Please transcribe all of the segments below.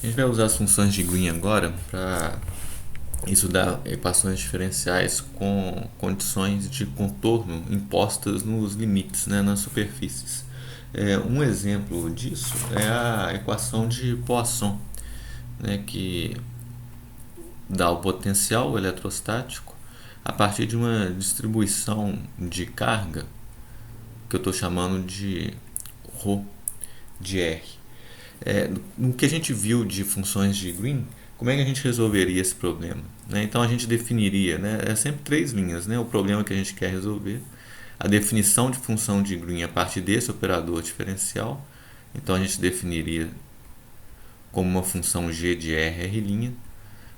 A gente vai usar as funções de Green agora para estudar equações diferenciais com condições de contorno impostas nos limites, né, nas superfícies. Um exemplo disso é a equação de Poisson, né, que dá o potencial eletrostático a partir de uma distribuição de carga que eu estou chamando de ρ de R. No que a gente viu de funções de Green, como é que a gente resolveria esse problema? Né? Então a gente definiria, né, é sempre três linhas, né, o problema que a gente quer resolver, a definição de função de Green a partir desse operador diferencial, então a gente definiria como uma função g de R',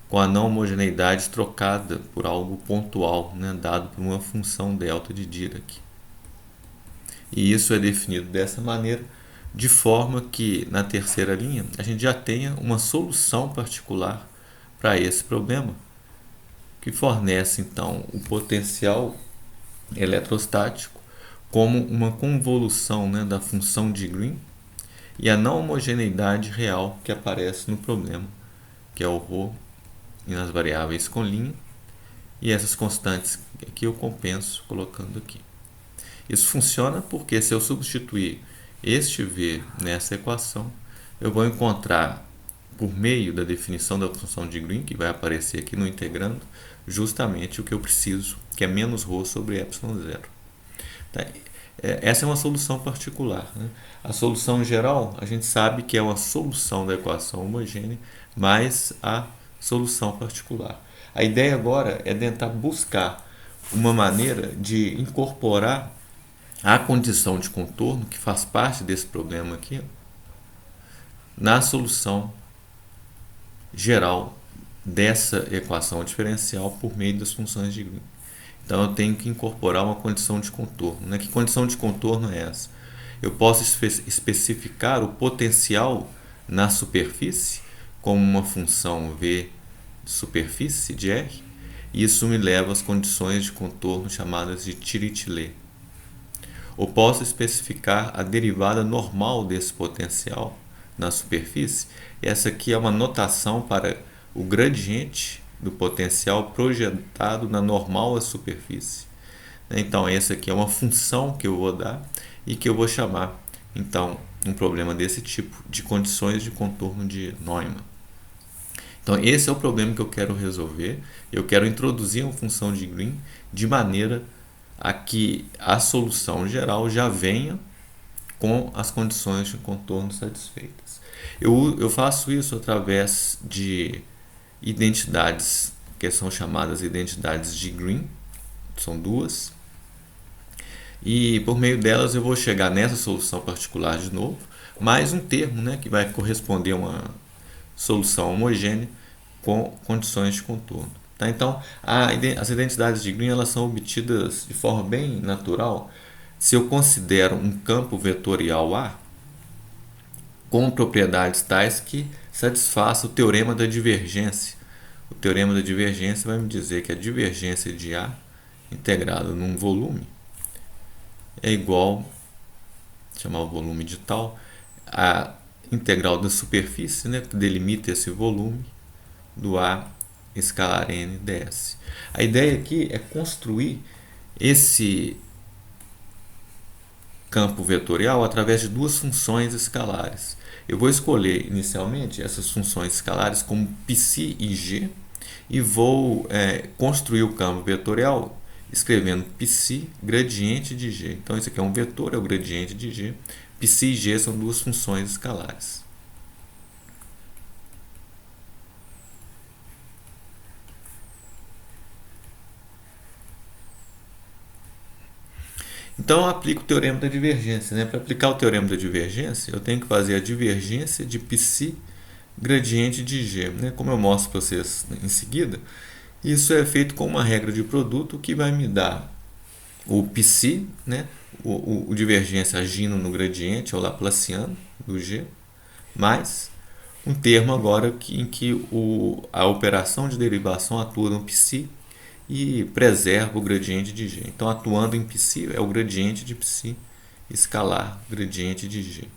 com a não homogeneidade trocada por algo pontual, né, dado por uma função delta de Dirac. E isso é definido dessa maneira, de forma que na terceira linha a gente já tenha uma solução particular para esse problema, que fornece então o potencial eletrostático como uma convolução, né, da função de Green e a não homogeneidade real que aparece no problema, que é o ρ nas variáveis com linha, e essas constantes que eu compenso colocando aqui. Isso funciona porque se eu substituir este v nessa equação, eu vou encontrar, por meio da definição da função de Green, que vai aparecer aqui no integrando, justamente o que eu preciso, que é menos ρ sobre ε0. Tá? Essa é uma solução particular. Né? A solução geral, a gente sabe que é uma solução da equação homogênea mais a solução particular. A ideia agora é tentar buscar uma maneira de incorporar a condição de contorno, que faz parte desse problema aqui, na solução geral dessa equação diferencial por meio das funções de Green. Então eu tenho que incorporar uma condição de contorno. Né? Que condição de contorno é essa? Eu posso especificar o potencial na superfície como uma função v de superfície de R, e isso me leva às condições de contorno chamadas de Dirichlet. Ou posso especificar a derivada normal desse potencial na superfície. Essa aqui é uma notação para o gradiente do potencial projetado na normal à superfície. Então, essa aqui é uma função que eu vou dar e que eu vou chamar, então, um problema desse tipo de condições de contorno de Neumann. Então, esse é o problema que eu quero resolver. Eu quero introduzir uma função de Green de maneira a que a solução geral já venha com as condições de contorno satisfeitas. Eu faço isso através de identidades que são chamadas identidades de Green, são duas, e por meio delas eu vou chegar nessa solução particular de novo, mais um termo, né, que vai corresponder a uma solução homogênea com condições de contorno. Tá? Então, as identidades de Green elas são obtidas de forma bem natural se eu considero um campo vetorial A com propriedades tais que satisfaça o teorema da divergência. O teorema da divergência vai me dizer que a divergência de A integrada num volume é igual, vou chamar o volume de tal, a integral da superfície, né, que delimita esse volume, do A escalar n ds. A ideia aqui é construir esse campo vetorial através de duas funções escalares. Eu vou escolher inicialmente essas funções escalares como psi e g e vou construir o campo vetorial escrevendo psi gradiente de g. Então isso aqui é um vetor, é o gradiente de g. Psi e g são duas funções escalares. Então eu aplico o teorema da divergência. Né? Para aplicar o teorema da divergência, eu tenho que fazer a divergência de psi gradiente de g. Né? Como eu mostro para vocês em seguida, isso é feito com uma regra de produto que vai me dar o psi, né? o divergência agindo no gradiente, é o laplaciano do g, mais um termo agora em que a operação de derivação atua no psi e preserva o gradiente de g. Então, atuando em psi, é o gradiente de psi escalar gradiente de G.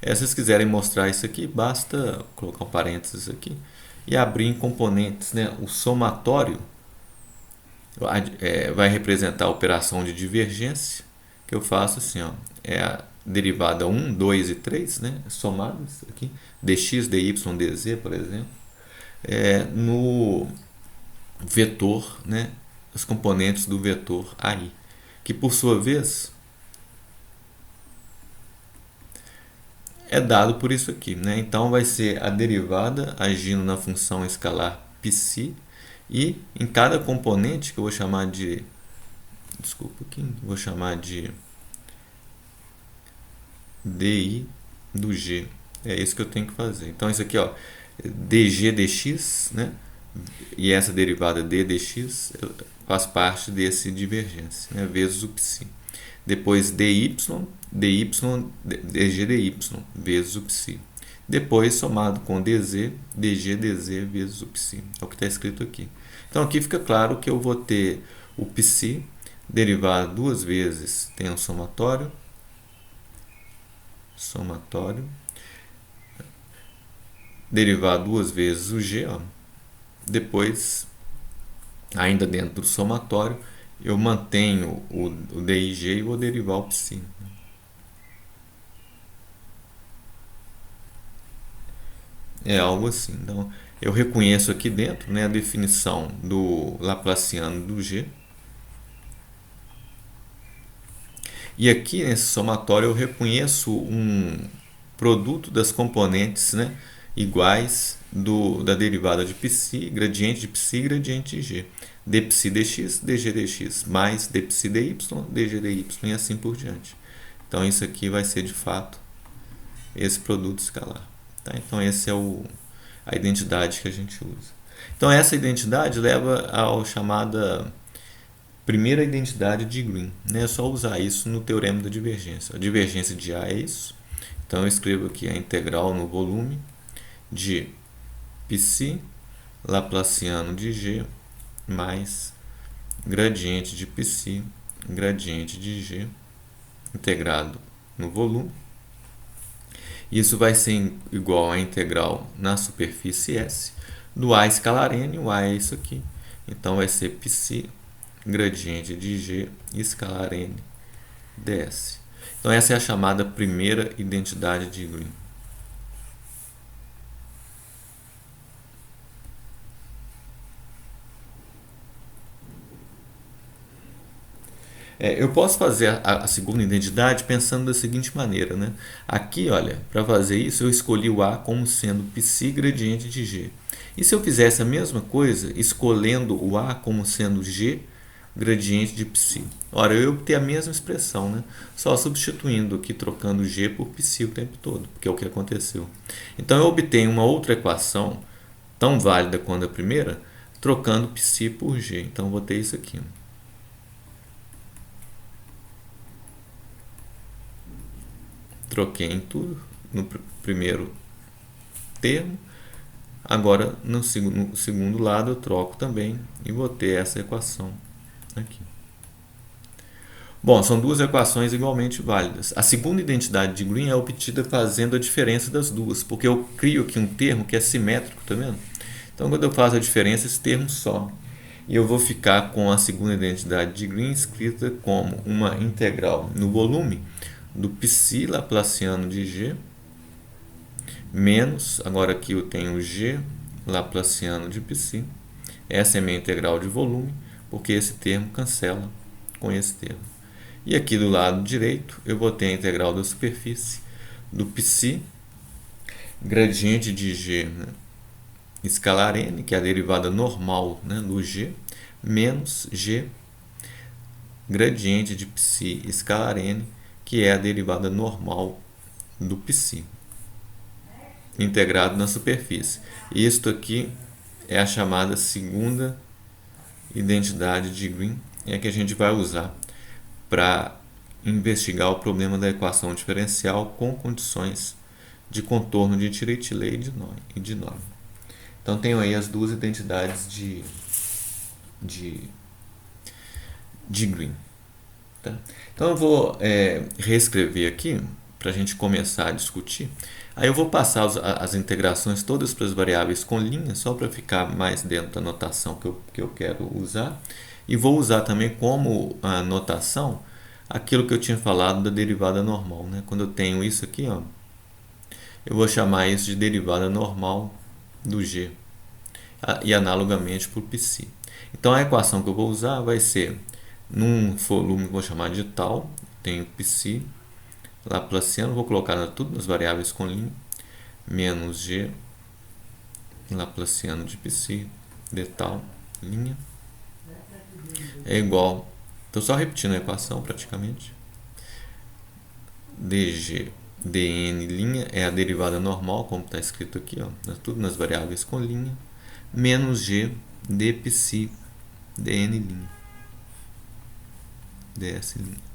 Se vocês quiserem mostrar isso aqui, basta colocar um parênteses aqui e abrir em componentes, né? O somatório vai representar a operação de divergência, que eu faço assim, ó, é a derivada 1, 2 e 3, né, somadas aqui, dx, dy, dz, por exemplo, no vetor, né, os componentes do vetor AI, que por sua vez é dado por isso aqui, né? Então vai ser a derivada agindo na função escalar psi, e em cada componente que eu vou chamar de, desculpa aqui, vou chamar de di do g. É isso que eu tenho que fazer. Então isso aqui, ó, dg dx, né? E essa derivada d dx faz parte desse divergência, né? Vezes o psi. Depois dy, dg dy vezes o psi. Depois somado com dz, dg dz vezes o psi. É o que está escrito aqui. Então aqui fica claro que eu vou ter o psi derivado duas vezes, tem um somatório, derivar duas vezes o g, ó. Depois, ainda dentro do somatório, eu mantenho o dig e vou derivar o psi. É algo assim. Então, eu reconheço aqui dentro, né, a definição do Laplaciano do g. E aqui nesse somatório eu reconheço um produto das componentes, né, iguais da derivada de psi, gradiente de psi e gradiente de g. dψ dx, dg dx, mais dψ dy, dg dy e assim por diante. Então isso aqui vai ser de fato esse produto escalar. Tá? Então essa é a identidade que a gente usa. Então essa identidade leva à chamada primeira identidade de Green. É só usar isso no teorema da divergência. A divergência de A é isso. Então eu escrevo aqui a integral no volume de psi Laplaciano de G mais gradiente de psi, gradiente de G, integrado no volume. Isso vai ser igual à integral na superfície S do A escalar N. O A é isso aqui. Então vai ser psi gradiente de G escalar N ds. Então essa é a chamada primeira identidade de Green. Eu posso fazer a segunda identidade pensando da seguinte maneira, né? Aqui, olha, para fazer isso eu escolhi o A como sendo psi gradiente de G. E se eu fizesse a mesma coisa escolhendo o A como sendo G gradiente de psi? Ora, eu obter a mesma expressão, né? Só substituindo aqui, trocando G por psi o tempo todo, porque é o que aconteceu. Então eu obtenho uma outra equação tão válida quanto a primeira, trocando psi por G. Então eu vou ter isso aqui. Troquei em tudo no primeiro termo. Agora, no segundo lado, eu troco também e vou ter essa equação aqui. Bom, são duas equações igualmente válidas. A segunda identidade de Green é obtida fazendo a diferença das duas, porque eu crio aqui um termo que é simétrico, tá vendo? Então, quando eu faço a diferença, esse termo some. E eu vou ficar com a segunda identidade de Green escrita como uma integral no volume do psi Laplaciano de G menos, agora aqui eu tenho G Laplaciano de psi. Essa é a minha integral de volume, porque esse termo cancela com esse termo. E aqui do lado direito eu vou ter a integral da superfície do psi gradiente de G, né, escalar N, que é a derivada normal, né, do G, menos G gradiente de psi escalar N, que é a derivada normal do psi, integrado na superfície. Isto aqui é a chamada segunda identidade de Green, é a que a gente vai usar para investigar o problema da equação diferencial com condições de contorno de Dirichlet e de Neumann. Então tenho aí as duas identidades de Green. Tá? Então eu vou reescrever aqui para a gente começar a discutir. Aí eu vou passar as integrações todas para as variáveis com linha, só para ficar mais dentro da notação que eu quero usar. E vou usar também como a notação aquilo que eu tinha falado da derivada normal. Né? Quando eu tenho isso aqui, ó, eu vou chamar isso de derivada normal do g. E analogamente para o psi. Então a equação que eu vou usar vai ser, num volume que eu vou chamar de tal, tenho psi laplaciano, vou colocar tudo nas variáveis com linha, menos g laplaciano de psi de tal linha é igual, estou só repetindo a equação praticamente, dg dn linha é a derivada normal, como está escrito aqui, ó, tudo nas variáveis com linha, menos g d psi dn linha, ds linha.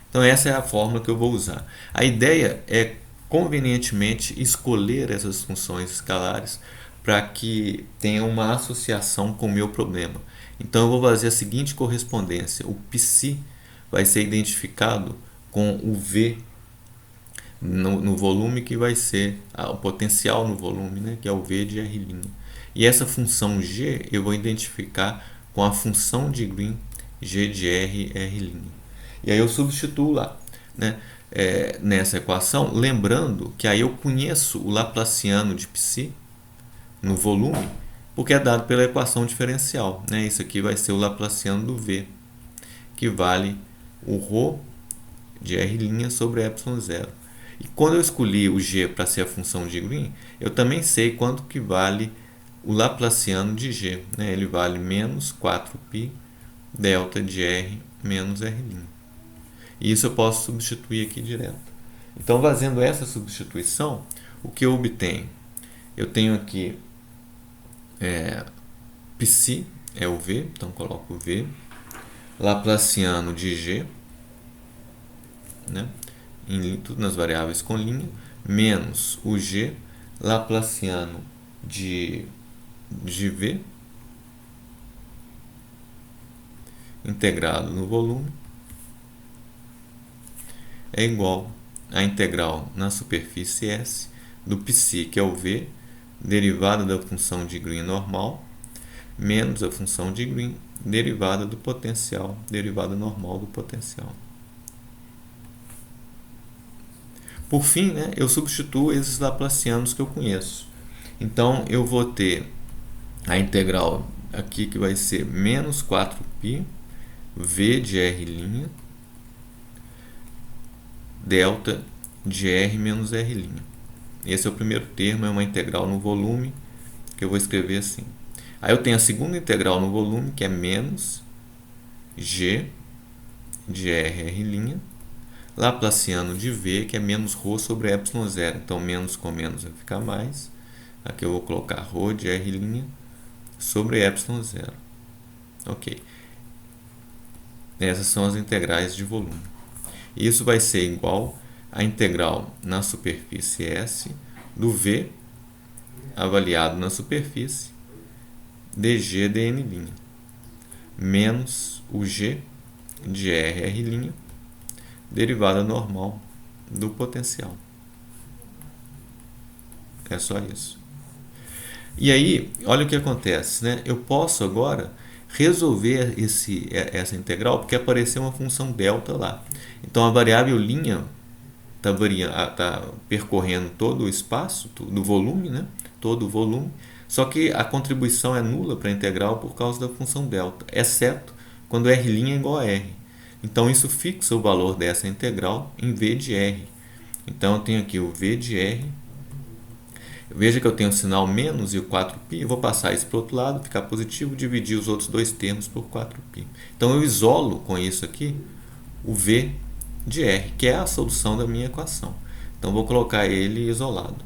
Então essa é a fórmula que eu vou usar. A ideia é convenientemente escolher essas funções escalares para que tenha uma associação com o meu problema. Então eu vou fazer a seguinte correspondência. O psi vai ser identificado com o v no volume, que vai ser o potencial no volume, né, que é o v de r'. E essa função g eu vou identificar com a função de Green g de r, r'. E aí eu substituo lá, né, nessa equação, lembrando que aí eu conheço o laplaciano de psi no volume, porque é dado pela equação diferencial. Né? Isso aqui vai ser o laplaciano do v, que vale o ρ de r' sobre ε0. E quando eu escolhi o g para ser a função de Green, eu também sei quanto que vale o laplaciano de g. Né? Ele vale menos 4π delta de r menos r'. E isso eu posso substituir aqui direto. Então, fazendo essa substituição, o que eu obtenho? Eu tenho aqui psi é o v, então coloco o v, laplaciano de g, né, tudo nas variáveis com linha, menos o g, laplaciano de v, integrado no volume, é igual à integral na superfície S do psi, que é o v, derivada da função de Green normal, menos a função de Green, derivada do potencial, derivada normal do potencial. Por fim, né, eu substituo esses laplacianos que eu conheço. Então, eu vou ter a integral aqui que vai ser menos 4π v de r' delta de r menos r'. Esse é o primeiro termo, é uma integral no volume, que eu vou escrever assim. Aí eu tenho a segunda integral no volume, que é menos g de r', laplaciano de v, que é menos ρ sobre ε0. Então, menos com menos vai ficar mais. Aqui eu vou colocar ρ de r' sobre ε0. Ok. Essas são as integrais de volume. Isso vai ser igual à integral na superfície S do v avaliado na superfície dg dn', menos o g de r', derivada normal do potencial. É só isso. E aí, olha o que acontece, né? Eu posso agora resolver essa integral, porque apareceu uma função delta lá. Então, a variável linha está percorrendo todo o espaço do volume, né? Todo o volume, só que a contribuição é nula para a integral por causa da função delta, exceto quando r' é igual a r. Então, isso fixa o valor dessa integral em v de r. Então, eu tenho aqui o v de r. Veja que eu tenho o sinal menos e o 4π, eu vou passar isso para o outro lado, ficar positivo, dividir os outros dois termos por 4π. Então, eu isolo com isso aqui o v de r, que é a solução da minha equação. Então, vou colocar ele isolado.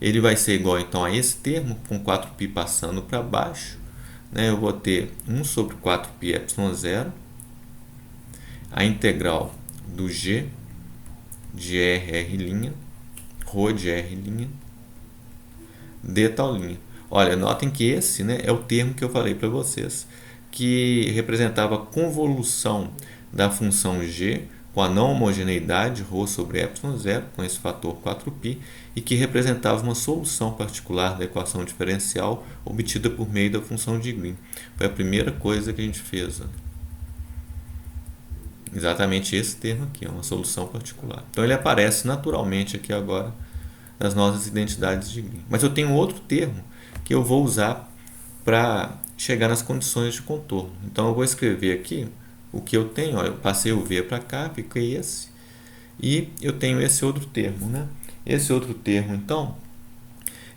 Ele vai ser igual, então, a esse termo, com 4π passando para baixo. Né? Eu vou ter 1 sobre 4π ε0, a integral do g de r', ρ de r', de tal linha. Olha, notem que esse, né, é o termo que eu falei para vocês, que representava a convolução da função g com a não homogeneidade ρ sobre ε0, com esse fator 4π, e que representava uma solução particular da equação diferencial obtida por meio da função de Green. Foi a primeira coisa que a gente fez. Exatamente esse termo aqui, uma solução particular. Então ele aparece naturalmente aqui agora nas nossas identidades de Green. Mas eu tenho outro termo que eu vou usar para chegar nas condições de contorno. Então eu vou escrever aqui o que eu tenho. Ó, eu passei o V para cá, fiquei esse. E eu tenho esse outro termo, né? Esse outro termo, então,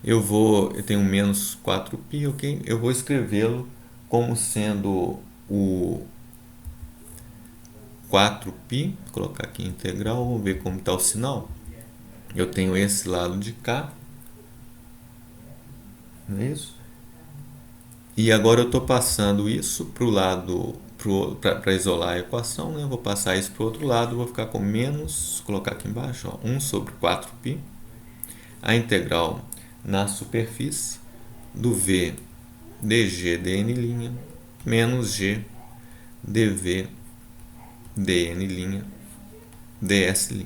eu tenho menos 4π, ok? Eu vou escrevê-lo como sendo o 4π, vou colocar aqui integral, vamos ver como está o sinal. Eu tenho esse lado de cá, não é isso? E agora eu estou passando isso para o lado, para isolar a equação, né? Eu vou passar isso para o outro lado, vou ficar com menos, colocar aqui embaixo, ó, 1 sobre 4π, a integral na superfície do V dg dn' menos g dv dn' ds'.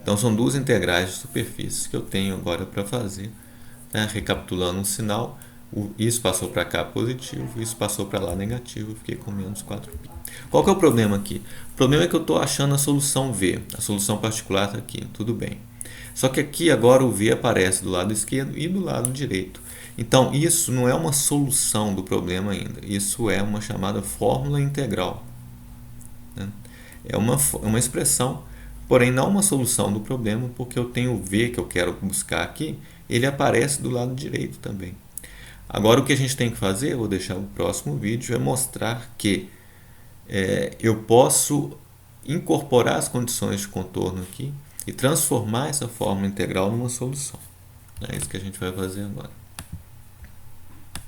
Então são duas integrais de superfície que eu tenho agora para fazer, né? Recapitulando o sinal, isso passou para cá positivo, isso passou para lá negativo, eu fiquei com menos 4π. Qual que é o problema aqui? O problema é que eu estou achando a solução V, a solução particular está aqui, tudo bem. Só que aqui agora o V aparece do lado esquerdo e do lado direito. Então isso não é uma solução do problema ainda, isso é uma chamada fórmula integral, né? É uma expressão, porém não uma solução do problema, porque eu tenho o V que eu quero buscar aqui, ele aparece do lado direito também. Agora o que a gente tem que fazer, eu vou deixar o próximo vídeo, é mostrar que eu posso incorporar as condições de contorno aqui e transformar essa fórmula integral numa solução. É isso que a gente vai fazer agora.